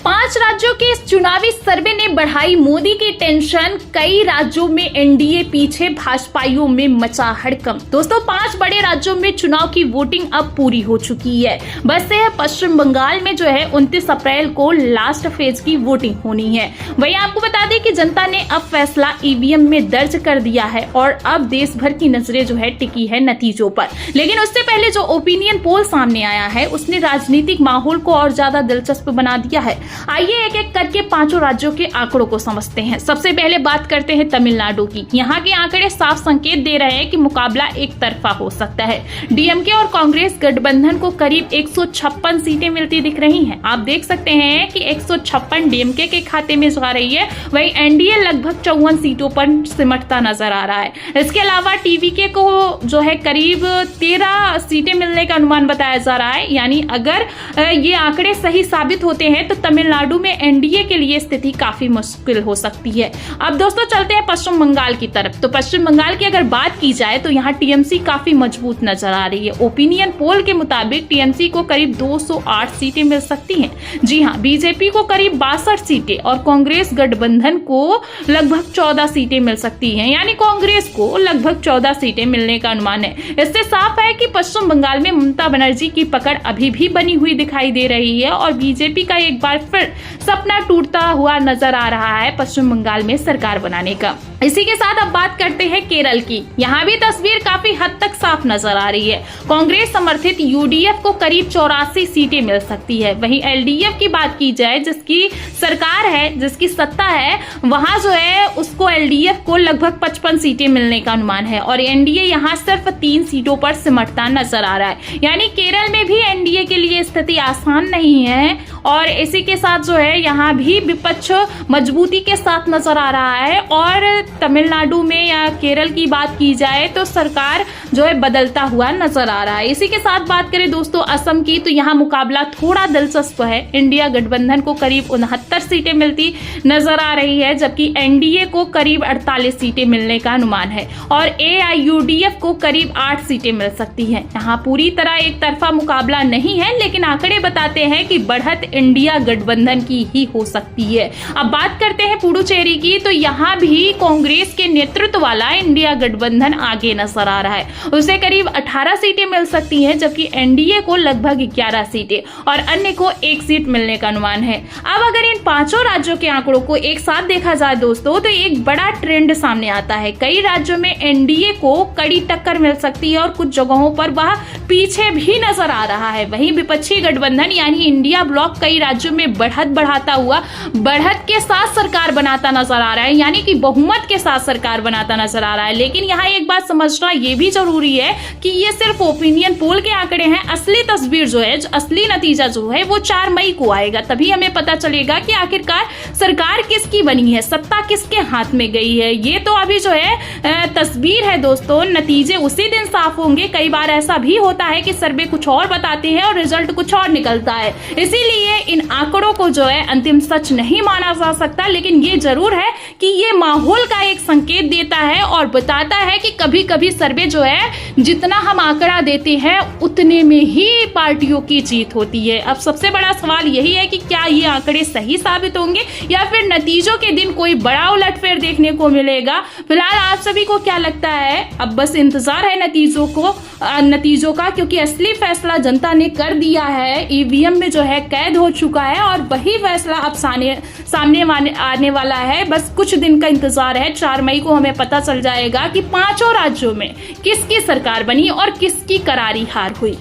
5 राज्यों के इस चुनावी सर्वे ने बढ़ाई मोदी की टेंशन। कई राज्यों में एनडीए पीछे, भाजपाइयों में मचा हड़कंप। दोस्तों, 5 बड़े राज्यों में चुनाव की वोटिंग अब पूरी हो चुकी है। बस से पश्चिम बंगाल में जो है 29 अप्रैल को लास्ट फेज की वोटिंग होनी है। वहीं आपको बता दें कि जनता ने अब फैसला ईवीएम में दर्ज कर दिया है और अब देश भर की नजरें जो है टिकी है नतीजों पर। लेकिन उससे पहले जो ओपिनियन पोल सामने आया है उसने राजनीतिक माहौल को और ज्यादा दिलचस्प बना दिया है। आइए एक एक करके 5 राज्यों के आंकड़ों को समझते हैं। सबसे पहले बात करते हैं तमिलनाडु की। यहाँ के आंकड़े साफ संकेत दे रहे हैं कि मुकाबला एक तरफा हो सकता है। डीएमके और कांग्रेस गठबंधन को करीब 156 सीटें मिलती दिख रही हैं। आप देख सकते हैं कि 156 डीएमके के खाते में जा रही है, वहीं एनडीए लगभग 54 सीटों पर सिमटता नजर आ रहा है। इसके अलावा टीवीके को जो है करीब 13 सीटें मिलने का अनुमान बताया जा रहा है। यानी अगर ये आंकड़े सही साबित होते हैं तो तमिलनाडु में एनडीए के लिए स्थिति काफी मुश्किल हो सकती है। अब दोस्तों चलते हैं पश्चिम बंगाल की तरफ। तो पश्चिम बंगाल की अगर बात की जाए तो यहाँ टीएमसी काफी मजबूत नजर आ रही है। ओपिनियन पोल के मुताबिक टीएमसी को करीब 208 सीटें मिल सकती हैं। जी हाँ, बीजेपी को करीब 62 सीटें और कांग्रेस गठबंधन को लगभग 14 सीटें मिल सकती हैं। यानी कांग्रेस को लगभग 14 सीटें मिलने का अनुमान है। इससे साफ है कि पश्चिम बंगाल में ममता बनर्जी की पकड़ अभी भी बनी हुई दिखाई दे रही है और बीजेपी का एक बार फिर सपना टूटता हुआ नजर आ रहा है पश्चिम बंगाल में सरकार बनाने का। इसी के साथ अब बात करते हैं केरल की। यहाँ भी तस्वीर काफी हद तक साफ नजर आ रही है। कांग्रेस समर्थित यूडीएफ को करीब 84 सीटें मिल सकती है। वहीं एलडीएफ की बात की जाए, जिसकी सरकार है, जिसकी सत्ता है, वहां जो है उसको एलडीएफ को लगभग 55 सीटें मिलने का अनुमान है और एनडीए यहाँ सिर्फ 3 सीटों पर सिमटता नजर आ रहा है। यानी केरल में भी एनडीए के लिए स्थिति आसान नहीं है और इसी के साथ जो है यहाँ भी विपक्ष मजबूती के साथ नजर आ रहा है। और तमिलनाडु में या केरल की बात की जाए तो सरकार जो है बदलता हुआ नजर आ रहा है। इसी के साथ बात करें दोस्तों असम की, तो यहाँ मुकाबला थोड़ा दिलचस्प है। इंडिया गठबंधन को करीब 69 सीटें मिलती नजर आ रही है, जबकि एनडीए को करीब 48 सीटें मिलने का अनुमान है और एआईयूडीएफ को करीब 8 सीटें मिल सकती हैं। यहाँ पूरी तरह एक तरफा मुकाबला नहीं है, लेकिन आंकड़े बताते हैं कि बढ़त इंडिया गठबंधन की ही हो सकती है। अब बात करते हैं पुडुचेरी की, तो यहाँ भी कांग्रेस के नेतृत्व वाला इंडिया गठबंधन आगे नजर आ रहा है। उसे करीब 18 सीटें मिल सकती हैं, जबकि एनडीए को लगभग 11 सीटें और अन्य को 1 सीट मिलने का अनुमान है। अब अगर इन 5 राज्यों के आंकड़ों को एक साथ देखा जाए दोस्तों, तो एक बड़ा ट्रेंड सामने आता है। कई राज्यों में एनडीए को कड़ी टक्कर मिल सकती है और कुछ जगहों पर वह पीछे भी नजर आ रहा है। वहीं विपक्षी गठबंधन यानी इंडिया ब्लॉक कई राज्यों में बढ़त के साथ सरकार बनाता नजर आ रहा है, यानी कि बहुमत के साथ सरकार बनाता नजर आ रहा है। लेकिन यहाँ एक बात समझना ये भी जरूरी है कि ये सिर्फ ओपिनियन पोल के आंकड़े हैं। असली तस्वीर जो है, असली नतीजा जो है वो 4 मई को आएगा। तभी हमें पता चलेगा कि आखिरकार सरकार किसकी बनी है, सत्ता किसके हाथ में गई है। ये तो अभी जो है तस्वीर है दोस्तों, नतीजे उसी दिन साफ होंगे। कई बार ऐसा भी होता है कि सर्वे कुछ और बताते हैं और रिजल्ट कुछ और निकलता है। इसीलिए इन आंकड़ों को जो है अंतिम सच नहीं माना जा सकता, लेकिन ये जरूर है कि ये माहौल का एक संकेत देता है और बताता है कि कभी कभी सर्वे जो है जितना हम आंकड़ा देते हैं उतने में ही पार्टियों की जीत होती है। अब सबसे बड़ा सवाल यही है कि क्या ये आंकड़े सही साबित होंगे या फिर नतीजों के दिन कोई बड़ा उलटफेर देखने को मिलेगा। फिलहाल आप सभी को क्या लगता है? अब बस इंतजार है नतीजों का, क्योंकि असली फैसला जनता ने कर दिया है। ईवीएम में जो है कैद हो चुका है और वही फैसला अब सामने आने वाला है। बस कुछ दिन का इंतजार है। 4 मई को हमें पता चल जाएगा कि 5 राज्यों में किसकी सरकार बनी और किसकी करारी हार हुई।